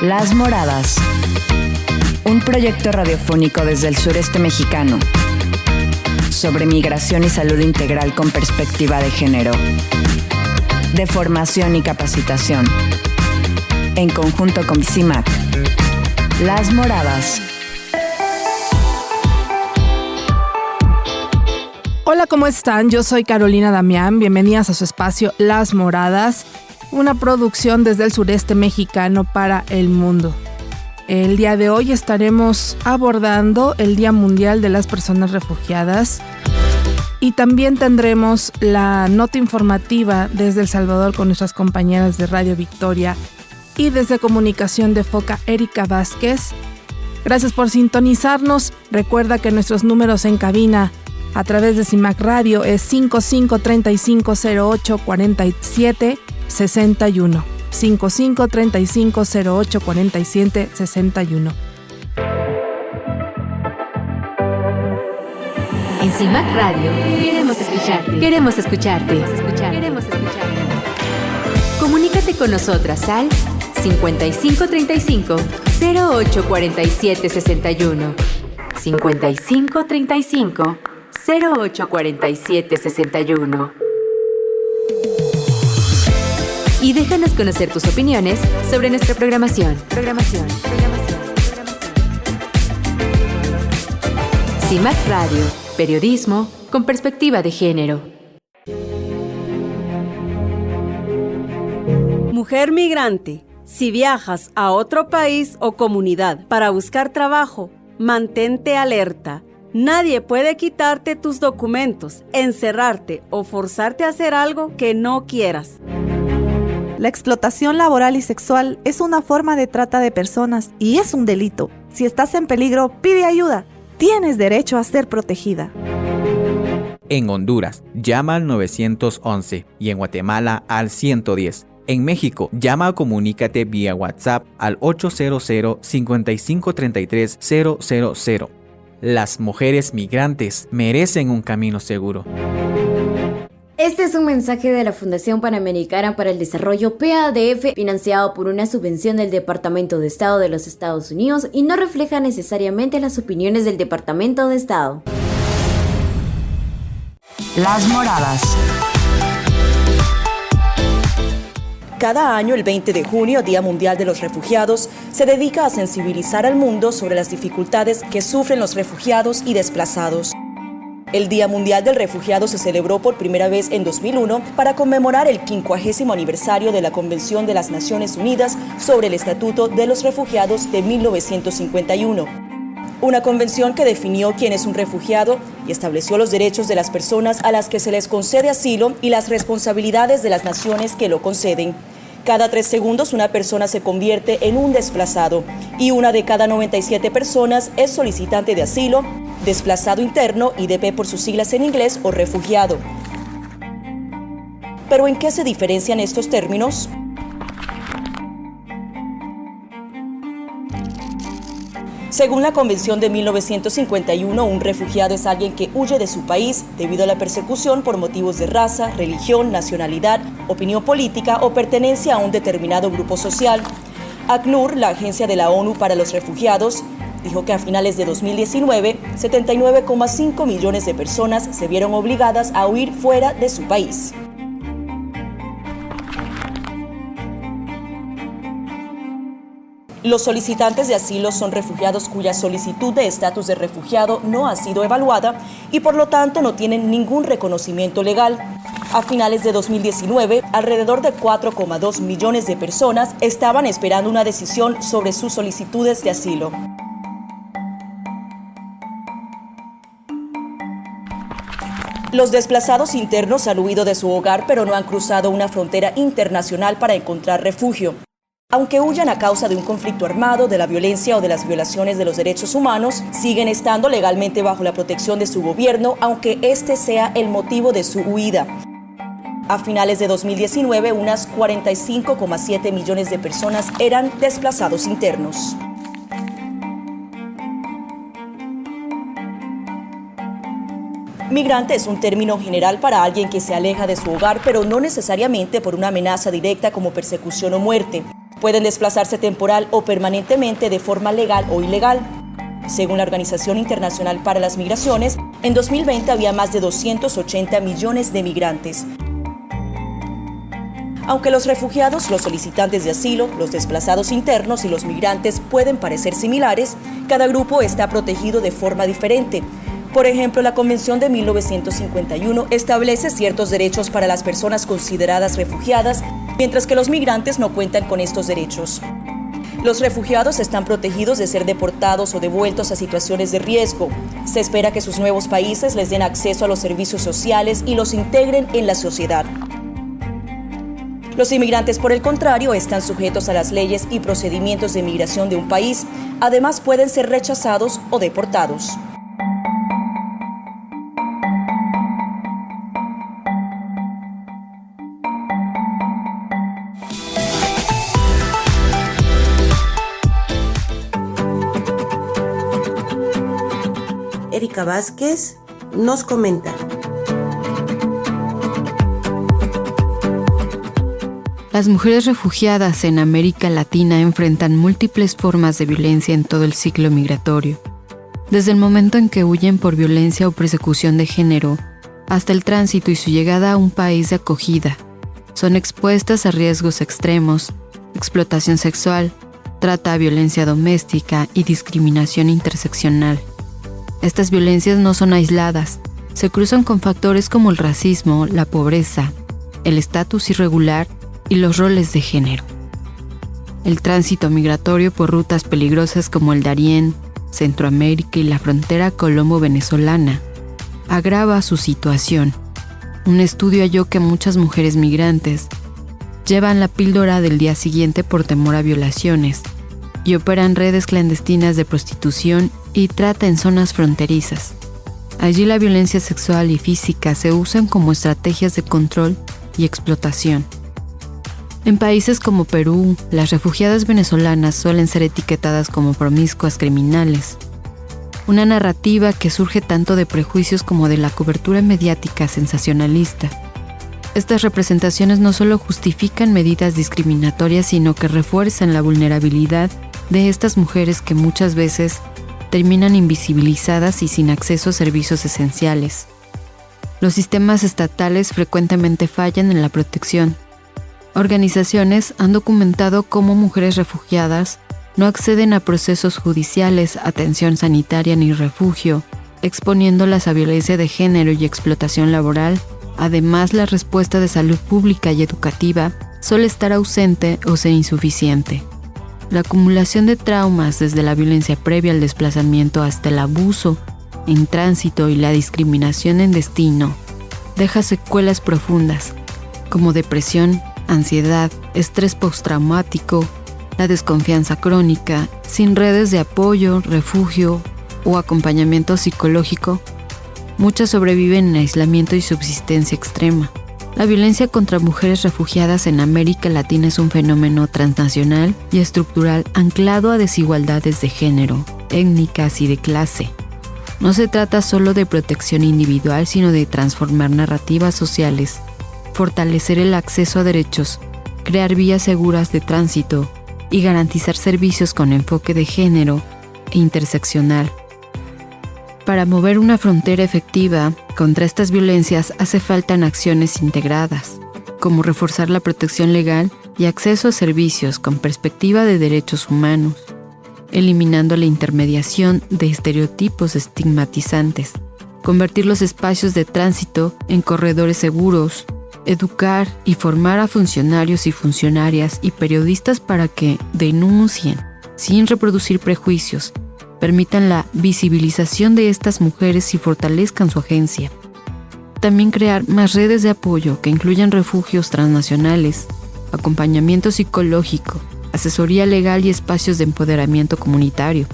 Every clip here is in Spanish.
Las Moradas, un proyecto radiofónico desde el sureste mexicano sobre migración y salud integral con perspectiva de género, de formación y capacitación, en conjunto con CIMAC. Las Moradas. Hola, ¿cómo están? Yo soy Carolina Damián. Bienvenidas a su espacio Las Moradas, una producción desde el sureste mexicano para el mundo. El día de hoy estaremos abordando el Día Mundial de las Personas Refugiadas y también tendremos la nota informativa desde El Salvador con nuestras compañeras de Radio Victoria y desde Comunicación de Foca, Erika Vázquez. Gracias por sintonizarnos. Recuerda que nuestros números en cabina a través de CIMAC Radio es 5535084761. 5535084761. En CIMAC Radio queremos escucharte. Queremos escucharte. Queremos escucharte. Comunícate con nosotras al 5535-084761. 5535-084761. Y déjanos conocer tus opiniones sobre nuestra programación. CIMAC Radio, periodismo con perspectiva de género. Mujer migrante, si viajas a otro país o comunidad para buscar trabajo, mantente alerta. Nadie puede quitarte tus documentos, encerrarte o forzarte a hacer algo que no quieras. La explotación laboral y sexual es una forma de trata de personas y es un delito. Si estás en peligro, pide ayuda. Tienes derecho a ser protegida. En Honduras, llama al 911 y en Guatemala al 110. En México, llama o comunícate vía WhatsApp al 800-5533-000. Las mujeres migrantes merecen un camino seguro. Este es un mensaje de la Fundación Panamericana para el Desarrollo PADF, financiado por una subvención del Departamento de Estado de los Estados Unidos y no refleja necesariamente las opiniones del Departamento de Estado. Las Moradas. Cada año, el 20 de junio, Día Mundial de los Refugiados, se dedica a sensibilizar al mundo sobre las dificultades que sufren los refugiados y desplazados. El Día Mundial del Refugiado se celebró por primera vez en 2001 para conmemorar el 50º aniversario de la Convención de las Naciones Unidas sobre el Estatuto de los Refugiados de 1951. Una convención que definió quién es un refugiado y estableció los derechos de las personas a las que se les concede asilo y las responsabilidades de las naciones que lo conceden. Cada 3 segundos una persona se convierte en un desplazado y una de cada 97 personas es solicitante de asilo, desplazado interno, IDP por sus siglas en inglés, o refugiado. ¿Pero en qué se diferencian estos términos? Según la Convención de 1951, un refugiado es alguien que huye de su país debido a la persecución por motivos de raza, religión, nacionalidad, opinión política o pertenencia a un determinado grupo social. ACNUR, la Agencia de la ONU para los Refugiados, dijo que a finales de 2019, 79,5 millones de personas se vieron obligadas a huir fuera de su país. Los solicitantes de asilo son refugiados cuya solicitud de estatus de refugiado no ha sido evaluada y por lo tanto no tienen ningún reconocimiento legal. A finales de 2019, alrededor de 4,2 millones de personas estaban esperando una decisión sobre sus solicitudes de asilo. Los desplazados internos han huido de su hogar, pero no han cruzado una frontera internacional para encontrar refugio. Aunque huyan a causa de un conflicto armado, de la violencia o de las violaciones de los derechos humanos, siguen estando legalmente bajo la protección de su gobierno, aunque este sea el motivo de su huida. A finales de 2019, unas 45,7 millones de personas eran desplazados internos. Migrante es un término general para alguien que se aleja de su hogar, pero no necesariamente por una amenaza directa como persecución o muerte. Pueden desplazarse temporal o permanentemente de forma legal o ilegal. Según la Organización Internacional para las Migraciones, en 2020 había más de 280 millones de migrantes. Aunque los refugiados, los solicitantes de asilo, los desplazados internos y los migrantes pueden parecer similares, cada grupo está protegido de forma diferente. Por ejemplo, la Convención de 1951 establece ciertos derechos para las personas consideradas refugiadas, mientras que los migrantes no cuentan con estos derechos. Los refugiados están protegidos de ser deportados o devueltos a situaciones de riesgo. Se espera que sus nuevos países les den acceso a los servicios sociales y los integren en la sociedad. Los inmigrantes, por el contrario, están sujetos a las leyes y procedimientos de migración de un país. Además, pueden ser rechazados o deportados. Erika Vázquez nos comenta. Las mujeres refugiadas en América Latina enfrentan múltiples formas de violencia en todo el ciclo migratorio, desde el momento en que huyen por violencia o persecución de género, hasta el tránsito y su llegada a un país de acogida. Son expuestas a riesgos extremos, explotación sexual, trata, violencia doméstica y discriminación interseccional. Estas violencias no son aisladas, se cruzan con factores como el racismo, la pobreza, el estatus irregular y los roles de género. El tránsito migratorio por rutas peligrosas como el Darién, Centroamérica y la frontera colombo-venezolana agrava su situación. Un estudio halló que muchas mujeres migrantes llevan la píldora del día siguiente por temor a violaciones y operan redes clandestinas de prostitución y trata en zonas fronterizas. Allí la violencia sexual y física se usan como estrategias de control y explotación. En países como Perú, las refugiadas venezolanas suelen ser etiquetadas como promiscuas criminales. Una narrativa que surge tanto de prejuicios como de la cobertura mediática sensacionalista. Estas representaciones no solo justifican medidas discriminatorias, sino que refuerzan la vulnerabilidad de estas mujeres que muchas veces terminan invisibilizadas y sin acceso a servicios esenciales. Los sistemas estatales frecuentemente fallan en la protección. Organizaciones han documentado cómo mujeres refugiadas no acceden a procesos judiciales, atención sanitaria ni refugio, exponiéndolas a violencia de género y explotación laboral. Además, la respuesta de salud pública y educativa suele estar ausente o ser insuficiente. La acumulación de traumas desde la violencia previa al desplazamiento hasta el abuso en tránsito y la discriminación en destino deja secuelas profundas como depresión, ansiedad, estrés postraumático, la desconfianza crónica, sin redes de apoyo, refugio o acompañamiento psicológico. Muchas sobreviven en aislamiento y subsistencia extrema. La violencia contra mujeres refugiadas en América Latina es un fenómeno transnacional y estructural anclado a desigualdades de género, étnicas y de clase. No se trata solo de protección individual, sino de transformar narrativas sociales, fortalecer el acceso a derechos, crear vías seguras de tránsito y garantizar servicios con enfoque de género e interseccional. Para mover una frontera efectiva contra estas violencias hace falta acciones integradas, como reforzar la protección legal y acceso a servicios con perspectiva de derechos humanos, eliminando la intermediación de estereotipos estigmatizantes, convertir los espacios de tránsito en corredores seguros, educar y formar a funcionarios y funcionarias y periodistas para que denuncien, sin reproducir prejuicios, permitan la visibilización de estas mujeres y fortalezcan su agencia. También crear más redes de apoyo que incluyan refugios transnacionales, acompañamiento psicológico, asesoría legal y espacios de empoderamiento comunitario.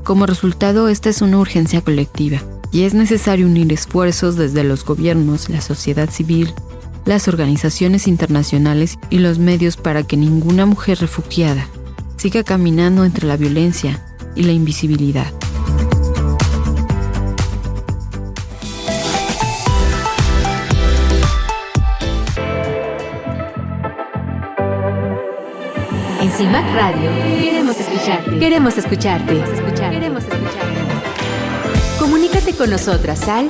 Como resultado, esta es una urgencia colectiva y es necesario unir esfuerzos desde los gobiernos, la sociedad civil, las organizaciones internacionales y los medios para que ninguna mujer refugiada siga caminando entre la violencia y la invisibilidad. En CIMAC Radio queremos escucharte. Queremos escucharte. Queremos escucharte. Comunícate con nosotras al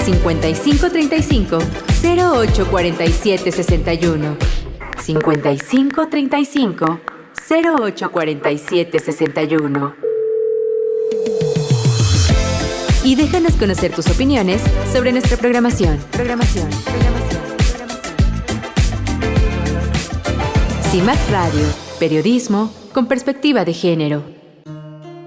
5535 0847 61. 5535 0847 61. Y déjanos conocer tus opiniones sobre nuestra programación. CIMAC Radio, periodismo con perspectiva de género.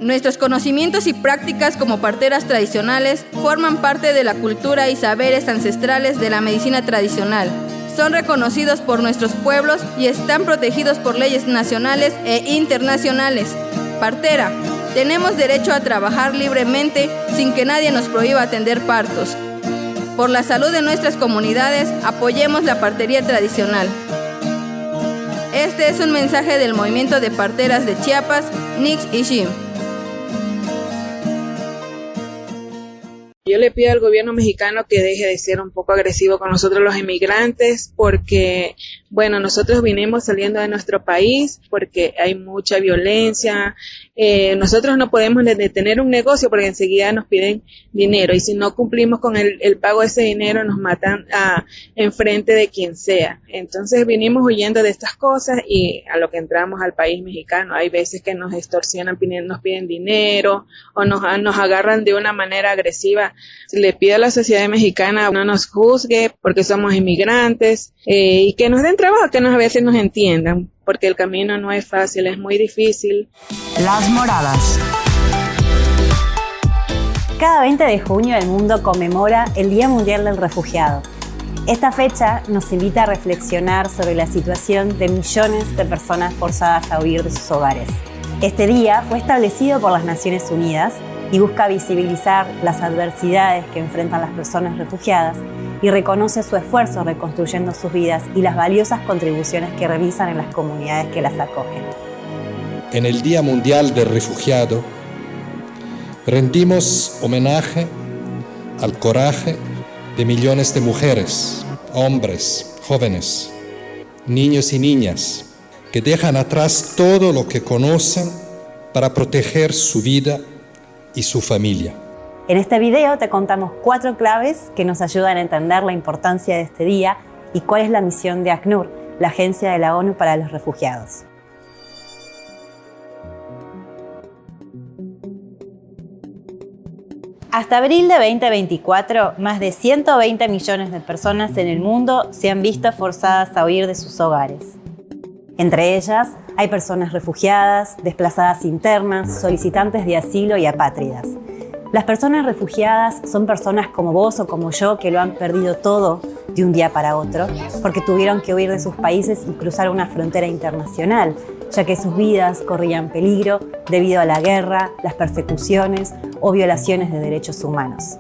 Nuestros conocimientos y prácticas como parteras tradicionales forman parte de la cultura y saberes ancestrales de la medicina tradicional. Son reconocidos por nuestros pueblos y están protegidos por leyes nacionales e internacionales. Partera, tenemos derecho a trabajar libremente sin que nadie nos prohíba atender partos. Por la salud de nuestras comunidades, apoyemos la partería tradicional. Este es un mensaje del movimiento de parteras de Chiapas, Nix y Shim. Yo le pido al gobierno mexicano que deje de ser un poco agresivo con nosotros los inmigrantes, porque, bueno, nosotros vinimos saliendo de nuestro país porque hay mucha violencia. Nosotros no podemos detener un negocio porque enseguida nos piden dinero, y si no cumplimos con el pago de ese dinero nos matan enfrente de quien sea. Entonces vinimos huyendo de estas cosas y a lo que entramos al país mexicano hay veces que nos extorsionan, nos piden dinero o nos agarran de una manera agresiva. Le pido a la sociedad mexicana no nos juzgue porque somos inmigrantes, y que nos den trabajo, que a veces nos entiendan, porque el camino no es fácil, es muy difícil. Las Moradas. Cada 20 de junio el mundo conmemora el Día Mundial del Refugiado. Esta fecha nos invita a reflexionar sobre la situación de millones de personas forzadas a huir de sus hogares. Este día fue establecido por las Naciones Unidas y busca visibilizar las adversidades que enfrentan las personas refugiadas y reconoce su esfuerzo reconstruyendo sus vidas y las valiosas contribuciones que realizan en las comunidades que las acogen. En el Día Mundial del Refugiado, rendimos homenaje al coraje de millones de mujeres, hombres, jóvenes, niños y niñas que dejan atrás todo lo que conocen para proteger su vida y su familia. En este video te contamos 4 claves que nos ayudan a entender la importancia de este día y cuál es la misión de ACNUR, la Agencia de la ONU para los Refugiados. Hasta abril de 2024, más de 120 millones de personas en el mundo se han visto forzadas a huir de sus hogares. Entre ellas hay personas refugiadas, desplazadas internas, solicitantes de asilo y apátridas. Las personas refugiadas son personas como vos o como yo que lo han perdido todo de un día para otro porque tuvieron que huir de sus países y cruzar una frontera internacional, ya que sus vidas corrían peligro debido a la guerra, las persecuciones o violaciones de derechos humanos.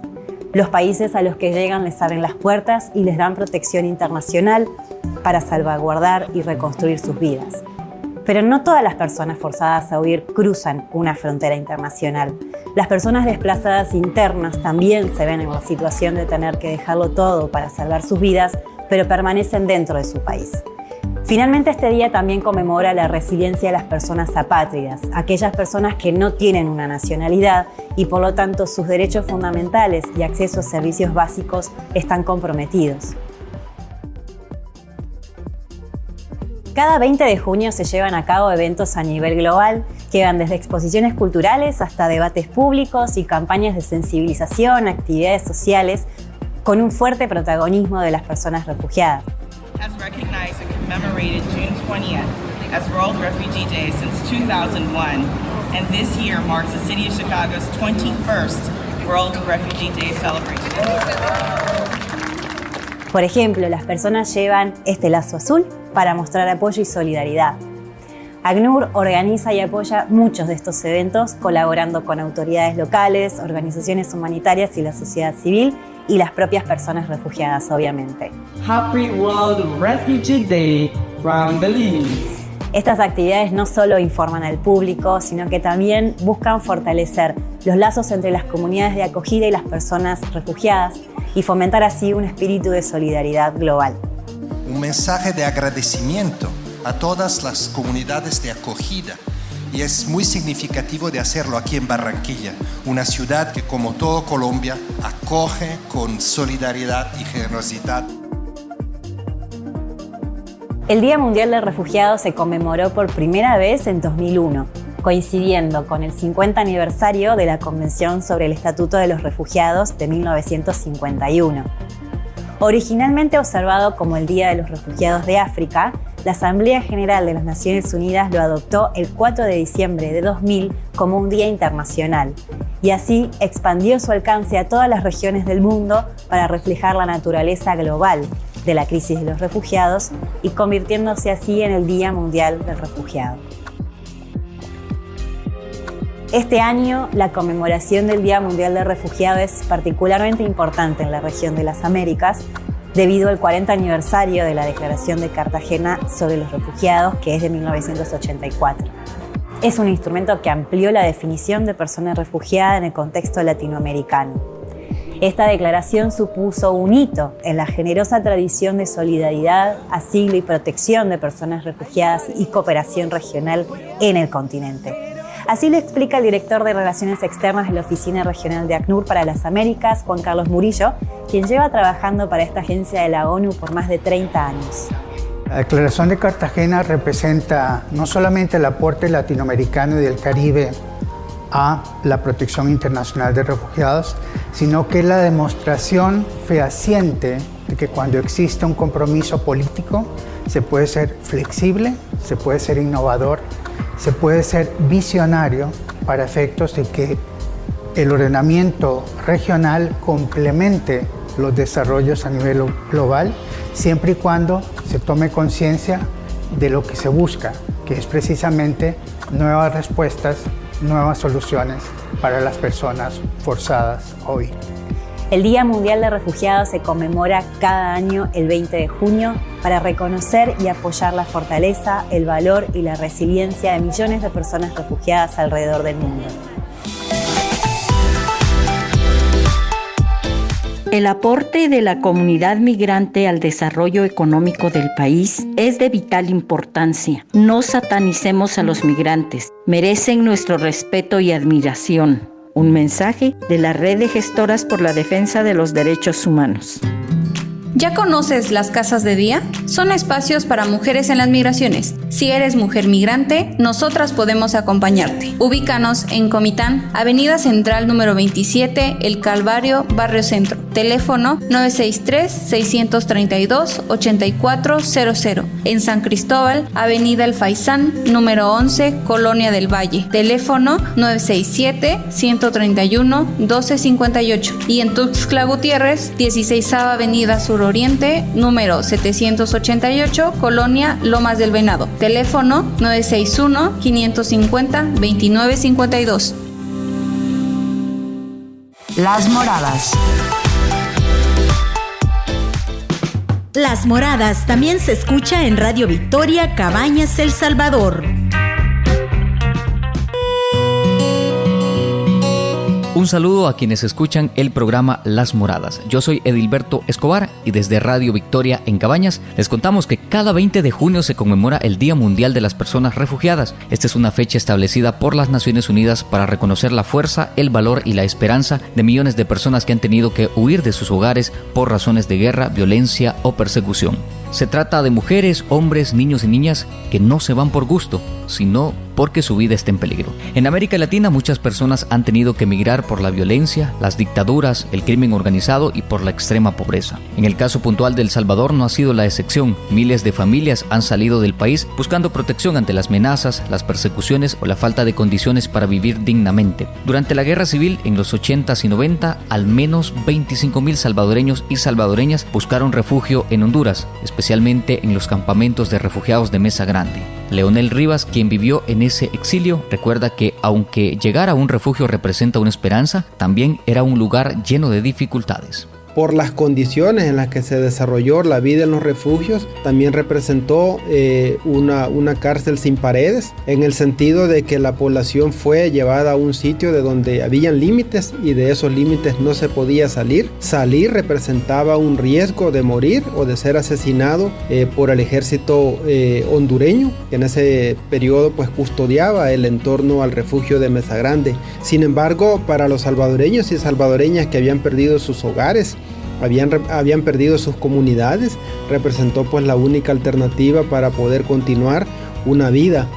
Los países a los que llegan les abren las puertas y les dan protección internacional para salvaguardar y reconstruir sus vidas. Pero no todas las personas forzadas a huir cruzan una frontera internacional. Las personas desplazadas internas también se ven en la situación de tener que dejarlo todo para salvar sus vidas, pero permanecen dentro de su país. Finalmente, este día también conmemora la resiliencia de las personas apátridas, aquellas personas que no tienen una nacionalidad y por lo tanto sus derechos fundamentales y acceso a servicios básicos están comprometidos. Cada 20 de junio se llevan a cabo eventos a nivel global que van desde exposiciones culturales hasta debates públicos y campañas de sensibilización, actividades sociales, con un fuerte protagonismo de las personas refugiadas. Has recognized and commemorated June 20th as World Refugee Day since 2001, and this year marks the City of Chicago's 21st World Refugee Day celebration. Por ejemplo, las personas llevan este lazo azul para mostrar apoyo y solidaridad. ACNUR organiza y apoya muchos de estos eventos, colaborando con autoridades locales, organizaciones humanitarias y la sociedad civil, y las propias personas refugiadas, obviamente. Happy World Refugee Day from Berlin. Estas actividades no solo informan al público, sino que también buscan fortalecer los lazos entre las comunidades de acogida y las personas refugiadas y fomentar así un espíritu de solidaridad global. Un mensaje de agradecimiento a todas las comunidades de acogida. Y es muy significativo de hacerlo aquí en Barranquilla, una ciudad que, como todo Colombia, acoge con solidaridad y generosidad. El Día Mundial del Refugiado se conmemoró por primera vez en 2001, coincidiendo con el 50 aniversario de la Convención sobre el Estatuto de los Refugiados de 1951. Originalmente observado como el Día de los Refugiados de África, la Asamblea General de las Naciones Unidas lo adoptó el 4 de diciembre de 2000 como un día internacional, y así expandió su alcance a todas las regiones del mundo para reflejar la naturaleza global de la crisis de los refugiados y convirtiéndose así en el Día Mundial del Refugiado. Este año, la conmemoración del Día Mundial del Refugiado es particularmente importante en la región de las Américas, debido al 40 aniversario de la Declaración de Cartagena sobre los Refugiados, que es de 1984. Es un instrumento que amplió la definición de persona refugiada en el contexto latinoamericano. Esta declaración supuso un hito en la generosa tradición de solidaridad, asilo y protección de personas refugiadas y cooperación regional en el continente. Así lo explica el director de Relaciones Externas de la Oficina Regional de ACNUR para las Américas, Juan Carlos Murillo, quien lleva trabajando para esta agencia de la ONU por más de 30 años. La Declaración de Cartagena representa no solamente el aporte latinoamericano y del Caribe a la protección internacional de refugiados, sino que es la demostración fehaciente de que cuando existe un compromiso político se puede ser flexible, se puede ser innovador, se puede ser visionario para efectos de que el ordenamiento regional complemente los desarrollos a nivel global, siempre y cuando se tome conciencia de lo que se busca, que es precisamente nuevas respuestas, nuevas soluciones para las personas forzadas hoy. El Día Mundial de Refugiados se conmemora cada año el 20 de junio para reconocer y apoyar la fortaleza, el valor y la resiliencia de millones de personas refugiadas alrededor del mundo. El aporte de la comunidad migrante al desarrollo económico del país es de vital importancia. No satanicemos a los migrantes. Merecen nuestro respeto y admiración. Un mensaje de la Red de Gestoras por la Defensa de los Derechos Humanos. ¿Ya conoces las casas de día? Son espacios para mujeres en las migraciones. Si eres mujer migrante, nosotras podemos acompañarte. Ubícanos en Comitán, Avenida Central número 27, El Calvario, Barrio Centro. Teléfono 963-632-8400. En San Cristóbal, Avenida El Faisán, número 11, Colonia del Valle. Teléfono 967-131-1258. Y en Tuxtla Gutiérrez, 16ª Avenida Sur Oriente, número 788, Colonia Lomas del Venado. Teléfono 961-550-2952. Las Moradas. Las Moradas también se escucha en Radio Victoria, Cabañas, El Salvador. Un saludo a quienes escuchan el programa Las Moradas. Yo soy Edilberto Escobar y desde Radio Victoria en Cabañas les contamos que cada 20 de junio se conmemora el Día Mundial de las Personas Refugiadas. Esta es una fecha establecida por las Naciones Unidas para reconocer la fuerza, el valor y la esperanza de millones de personas que han tenido que huir de sus hogares por razones de guerra, violencia o persecución. Se trata de mujeres, hombres, niños y niñas que no se van por gusto, sino porque su vida está en peligro. En América Latina muchas personas han tenido que emigrar por la violencia, las dictaduras, el crimen organizado y por la extrema pobreza. En el caso puntual de El Salvador no ha sido la excepción. Miles de familias han salido del país buscando protección ante las amenazas, las persecuciones o la falta de condiciones para vivir dignamente. Durante la guerra civil en los 80s y 90, al menos 25,000 salvadoreños y salvadoreñas buscaron refugio en Honduras, especialmente en los campamentos de refugiados de Mesa Grande. Leonel Rivas, quien vivió en ese exilio, recuerda que aunque llegar a un refugio representa una esperanza, también era un lugar lleno de dificultades. por las condiciones en las que se desarrolló la vida en los refugios, también representó una cárcel sin paredes, en el sentido de que la población fue llevada a un sitio de donde habían límites y de esos límites no se podía salir. Salir representaba un riesgo de morir o de ser asesinado por el ejército hondureño, que en ese periodo pues custodiaba el entorno al refugio de Mesa Grande. Sin embargo, para los salvadoreños y salvadoreñas que habían perdido sus hogares, habían perdido sus comunidades, representó pues la única alternativa para poder continuar una vida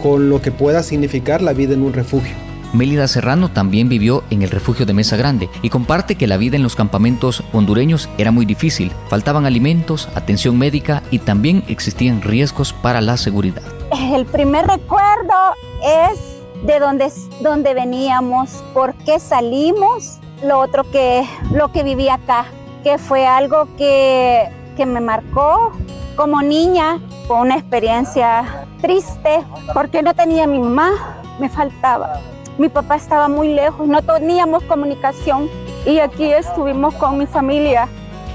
con lo que pueda significar la vida en un refugio. Mélida Serrano también vivió en el refugio de Mesa Grande y comparte que la vida en los campamentos hondureños era muy difícil. Faltaban alimentos, atención médica y también existían riesgos para la seguridad. El primer recuerdo es de dónde veníamos, por qué salimos. Lo otro lo que viví acá, que fue algo que me marcó como niña. Fue una experiencia triste porque no tenía a mi mamá, me faltaba. Mi papá estaba muy lejos, no teníamos comunicación y aquí estuvimos con mi familia.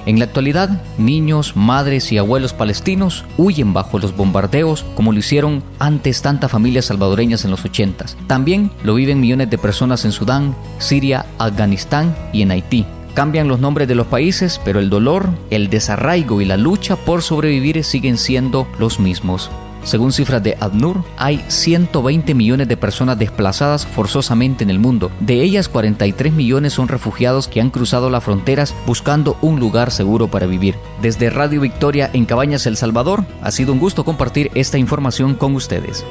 En la actualidad, niños, madres y abuelos palestinos huyen bajo los bombardeos como lo hicieron antes tantas familias salvadoreñas en los 80s. También lo viven millones de personas en Sudán, Siria, Afganistán y en Haití. Cambian los nombres de los países, pero el dolor, el desarraigo y la lucha por sobrevivir siguen siendo los mismos. Según cifras de ACNUR, hay 120 millones de personas desplazadas forzosamente en el mundo. De ellas, 43 millones son refugiados que han cruzado las fronteras buscando un lugar seguro para vivir. Desde Radio Victoria en Cabañas, El Salvador, ha sido un gusto compartir esta información con ustedes.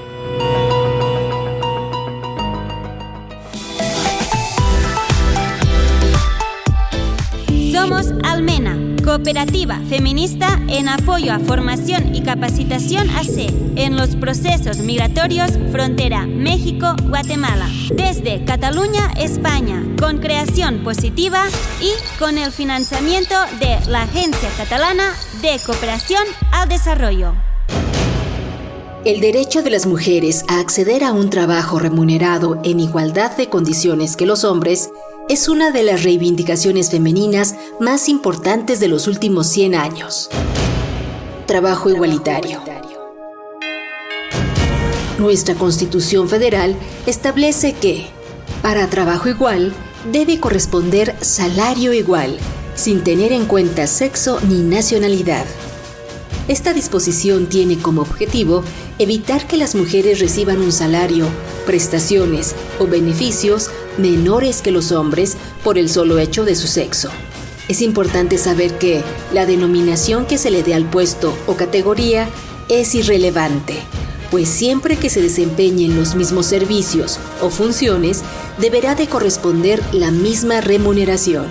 Somos Almena, cooperativa feminista en apoyo a formación y capacitación AC en los procesos migratorios frontera México-Guatemala, desde Cataluña, España, con creación positiva y con el financiamiento de la Agencia Catalana de Cooperación al Desarrollo. El derecho de las mujeres a acceder a un trabajo remunerado en igualdad de condiciones que los hombres es una de las reivindicaciones femeninas más importantes de los últimos 100 años. Trabajo igualitario. Nuestra Constitución Federal establece que, para trabajo igual, debe corresponder salario igual, sin tener en cuenta sexo ni nacionalidad. Esta disposición tiene como objetivo evitar que las mujeres reciban un salario, prestaciones o beneficios menores que los hombres por el solo hecho de su sexo. Es importante saber que la denominación que se le dé al puesto o categoría es irrelevante, pues siempre que se desempeñen los mismos servicios o funciones, deberá de corresponder la misma remuneración,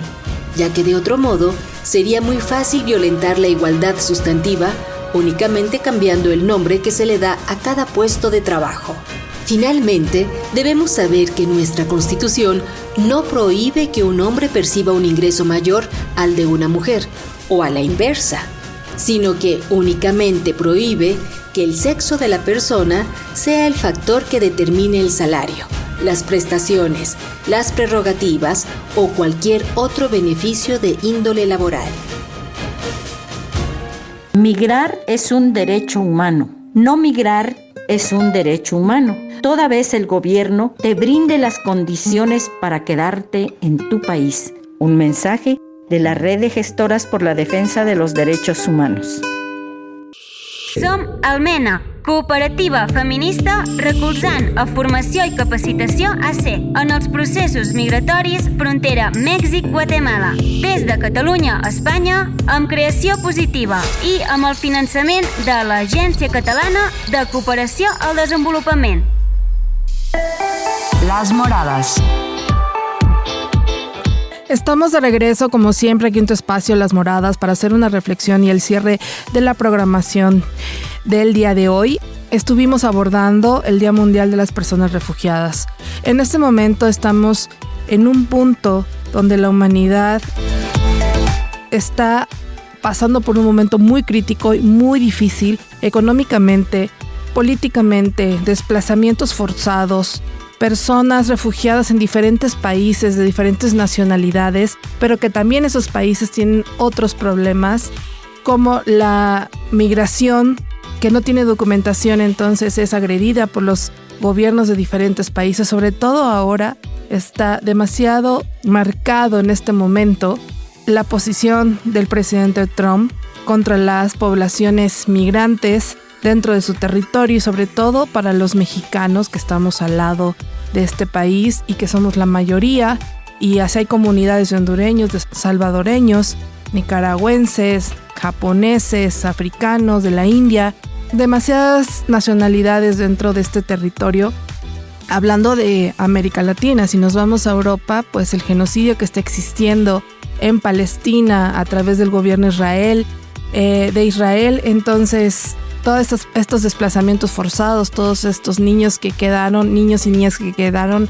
ya que de otro modo sería muy fácil violentar la igualdad sustantiva únicamente cambiando el nombre que se le da a cada puesto de trabajo. Finalmente, debemos saber que nuestra Constitución no prohíbe que un hombre perciba un ingreso mayor al de una mujer, o a la inversa, sino que únicamente prohíbe que el sexo de la persona sea el factor que determine el salario, las prestaciones, las prerrogativas o cualquier otro beneficio de índole laboral. Migrar es un derecho humano. No migrar es un derecho humano, toda vez el gobierno te brinde las condiciones para quedarte en tu país. Un mensaje de la Red de Gestoras por la Defensa de los Derechos Humanos. Som Almena, cooperativa feminista recolzant a formació i capacitació AC en els processos migratoris frontera Mèxic-Guatemala, des de Catalunya a Espanya, amb creació positiva i amb el finançament de l'Agència Catalana de Cooperació al Desenvolupament. Las Moradas. Estamos de regreso, como siempre, aquí en tu espacio Las Moradas para hacer una reflexión y el cierre de la programación del día de hoy. Estuvimos abordando el Día Mundial de las Personas Refugiadas. En este momento estamos en un punto donde la humanidad está pasando por un momento muy crítico y muy difícil económicamente, políticamente, desplazamientos forzados, personas refugiadas en diferentes países, de diferentes nacionalidades, pero que también esos países tienen otros problemas, como la migración que no tiene documentación, entonces es agredida por los gobiernos de diferentes países. Sobre todo ahora está demasiado marcado en este momento la posición del presidente Trump contra las poblaciones migrantes dentro de su territorio, y sobre todo para los mexicanos que estamos al lado de este país y que somos la mayoría, y así hay comunidades de hondureños, de salvadoreños, nicaragüenses, japoneses, africanos, de la India, demasiadas nacionalidades dentro de este territorio. Hablando de América Latina, si nos vamos a Europa, pues el genocidio que está existiendo en Palestina a través del gobierno de Israel, entonces todos estos desplazamientos forzados, todos estos niños y niñas que quedaron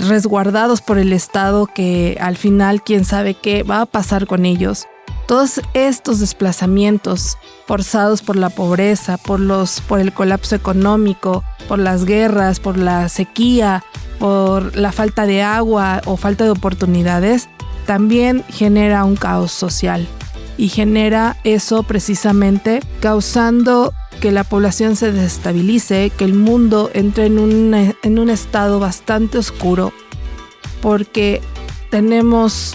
resguardados por el Estado, que al final quién sabe qué va a pasar con ellos. Todos estos desplazamientos forzados por la pobreza, por el colapso económico, por las guerras, por la sequía, por la falta de agua o falta de oportunidades, también genera un caos social. Y genera eso precisamente causando que la población se desestabilice, que el mundo entre en un estado bastante oscuro, porque tenemos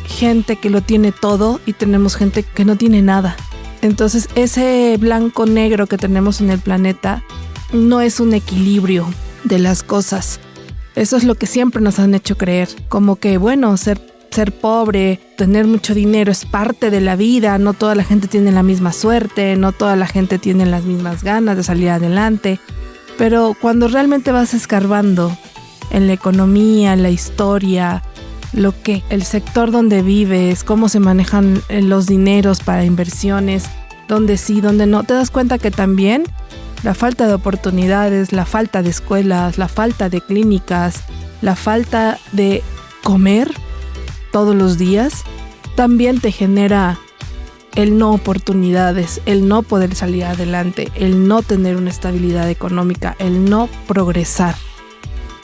gente que lo tiene todo y tenemos gente que no tiene nada. Entonces ese blanco-negro que tenemos en el planeta no es un equilibrio de las cosas. Eso es lo que siempre nos han hecho creer, como que bueno, ser pobre, tener mucho dinero es parte de la vida, no toda la gente tiene la misma suerte, no toda la gente tiene las mismas ganas de salir adelante, pero cuando realmente vas escarbando en la economía, la historia, el sector donde vives, cómo se manejan los dineros para inversiones, donde sí, donde no, te das cuenta que también la falta de oportunidades, la falta de escuelas, la falta de clínicas, la falta de comer todos los días, también te genera el no oportunidades, el no poder salir adelante, el no tener una estabilidad económica, el no progresar.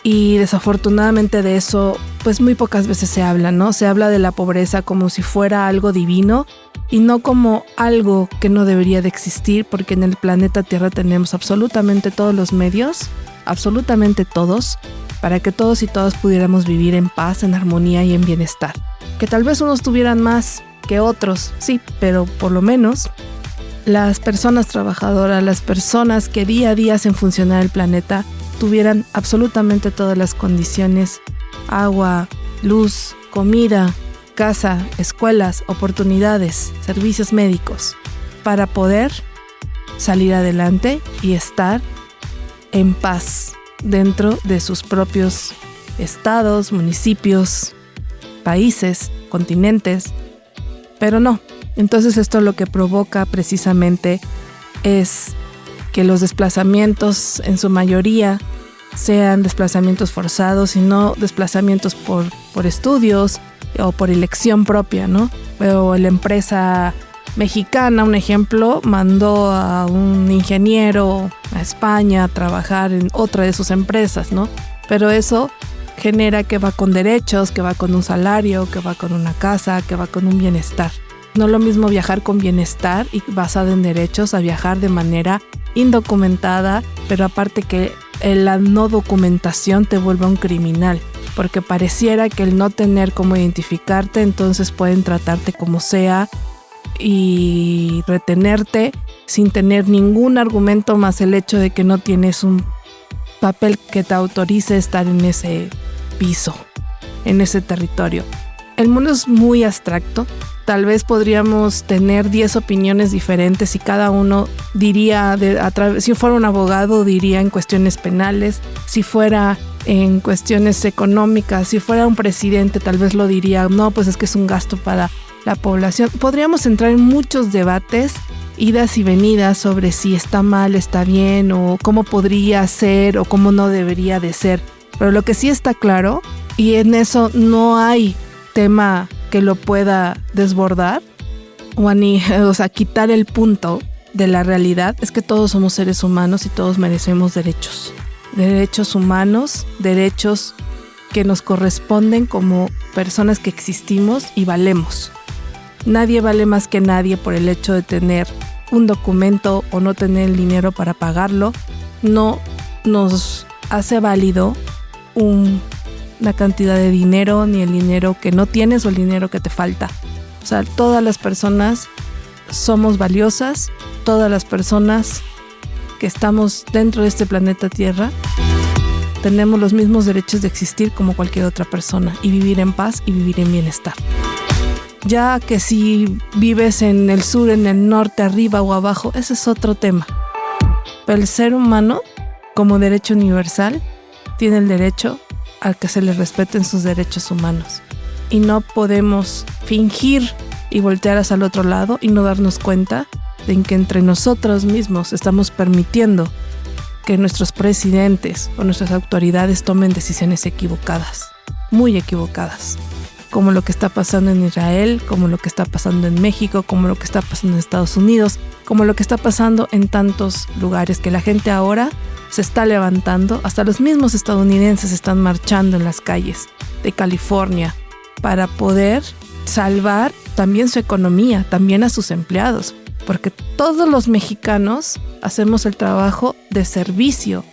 Y desafortunadamente de eso, pues muy pocas veces se habla, ¿no? Se habla de la pobreza como si fuera algo divino y no como algo que no debería de existir, porque en el planeta Tierra tenemos absolutamente todos los medios, absolutamente todos, para que todos y todas pudiéramos vivir en paz, en armonía y en bienestar. Que tal vez unos tuvieran más que otros, sí, pero por lo menos las personas trabajadoras, las personas que día a día hacen funcionar el planeta, tuvieran absolutamente todas las condiciones: agua, luz, comida, casa, escuelas, oportunidades, servicios médicos, para poder salir adelante y estar en paz dentro de sus propios estados, municipios, países, continentes. Pero no. Entonces esto lo que provoca precisamente es que los desplazamientos en su mayoría sean desplazamientos forzados y no desplazamientos por estudios o por elección propia, ¿no? O la empresa mexicana, un ejemplo, mandó a un ingeniero a España a trabajar en otra de sus empresas, ¿no? Pero eso genera que va con derechos, que va con un salario, que va con una casa, que va con un bienestar. No es lo mismo viajar con bienestar y basado en derechos a viajar de manera indocumentada, pero aparte que la no documentación te vuelve un criminal, porque pareciera que el no tener cómo identificarte, entonces pueden tratarte como sea y retenerte sin tener ningún argumento más el hecho de que no tienes un papel que te autorice estar en ese piso, en ese territorio. El mundo es muy abstracto. Tal vez podríamos tener 10 opiniones diferentes y cada uno diría, si fuera un abogado, diría en cuestiones penales, si fuera en cuestiones económicas, si fuera un presidente, tal vez lo diría, no, pues es que es un gasto para la población. Podríamos entrar en muchos debates, idas y venidas sobre si está mal, está bien, o cómo podría ser o cómo no debería de ser. Pero lo que sí está claro, y en eso no hay tema que lo pueda desbordar o sea, quitar el punto de la realidad, es que todos somos seres humanos y todos merecemos derechos. derechos humanos, derechos que nos corresponden como personas que existimos y valemos. Nadie vale más que nadie por el hecho de tener un documento o no tener el dinero para pagarlo. No nos hace válido una cantidad de dinero, ni el dinero que no tienes o el dinero que te falta. O sea, todas las personas somos valiosas, todas las personas que estamos dentro de este planeta Tierra tenemos los mismos derechos de existir como cualquier otra persona y vivir en paz y vivir en bienestar. Ya que si vives en el sur, en el norte, arriba o abajo, ese es otro tema. Pero el ser humano, como derecho universal, tiene el derecho a que se le respeten sus derechos humanos. Y no podemos fingir y voltear hacia el otro lado y no darnos cuenta de que entre nosotros mismos estamos permitiendo que nuestros presidentes o nuestras autoridades tomen decisiones equivocadas, muy equivocadas, como lo que está pasando en Israel, como lo que está pasando en México, como lo que está pasando en Estados Unidos, como lo que está pasando en tantos lugares, que la gente ahora se está levantando, hasta los mismos estadounidenses están marchando en las calles de California para poder salvar también su economía, también a sus empleados, porque todos los mexicanos hacemos el trabajo de servicio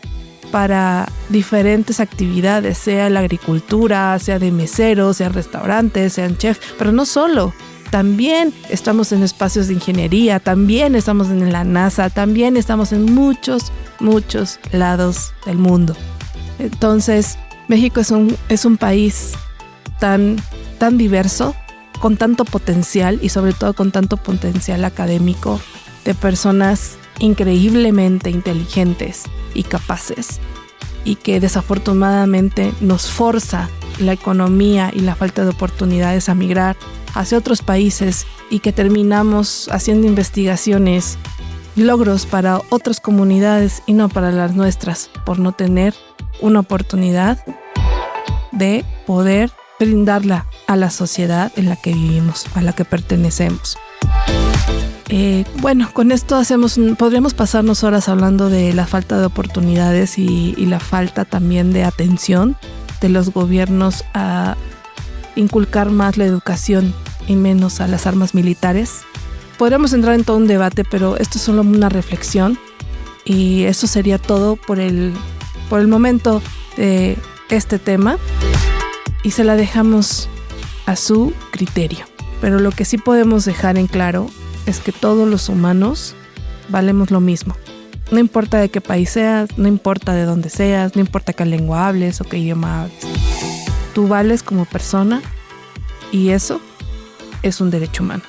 para diferentes actividades, sea la agricultura, sea de meseros, sea restaurantes, sean chefs, pero no solo. También estamos en espacios de ingeniería, también estamos en la NASA, también estamos en muchos lados del mundo. Entonces, México es un país tan diverso, con tanto potencial y sobre todo con tanto potencial académico, de personas increíblemente inteligentes y capaces, y que desafortunadamente nos forza la economía y la falta de oportunidades a migrar hacia otros países, y que terminamos haciendo investigaciones, logros para otras comunidades y no para las nuestras, por no tener una oportunidad de poder brindarla a la sociedad en la que vivimos, a la que pertenecemos. Bueno, con esto podríamos pasarnos horas hablando de la falta de oportunidades y la falta también de atención de los gobiernos a inculcar más la educación y menos a las armas militares. Podríamos entrar en todo un debate, pero esto es solo una reflexión, y eso sería todo por el momento de este tema, y se la dejamos a su criterio. Pero lo que sí podemos dejar en claro es que todos los humanos valemos lo mismo. No importa de qué país seas, no importa de dónde seas, no importa qué lengua hables o qué idioma hables. Tú vales como persona, y eso es un derecho humano.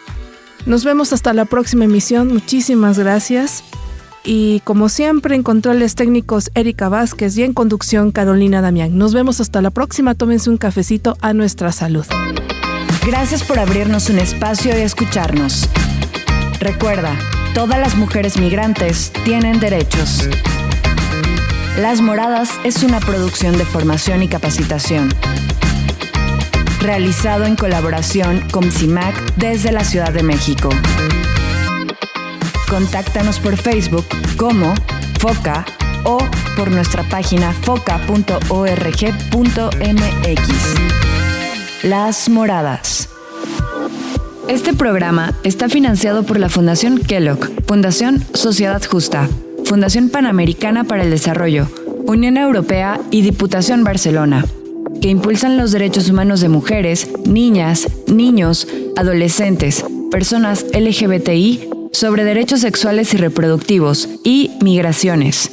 Nos vemos hasta la próxima emisión. Muchísimas gracias. Y como siempre, en controles técnicos Erika Vázquez y en conducción Carolina Damián. Nos vemos hasta la próxima. Tómense un cafecito a nuestra salud. Gracias por abrirnos un espacio y escucharnos. Recuerda, todas las mujeres migrantes tienen derechos. Las Moradas es una producción de formación y capacitación, realizado en colaboración con CIMAC desde la Ciudad de México. Contáctanos por Facebook como FOCA o por nuestra página foca.org.mx. Las Moradas. Este programa está financiado por la Fundación Kellogg, Fundación Sociedad Justa, Fundación Panamericana para el Desarrollo, Unión Europea y Diputación Barcelona, que impulsan los derechos humanos de mujeres, niñas, niños, adolescentes, personas LGBTI, sobre derechos sexuales y reproductivos y migraciones.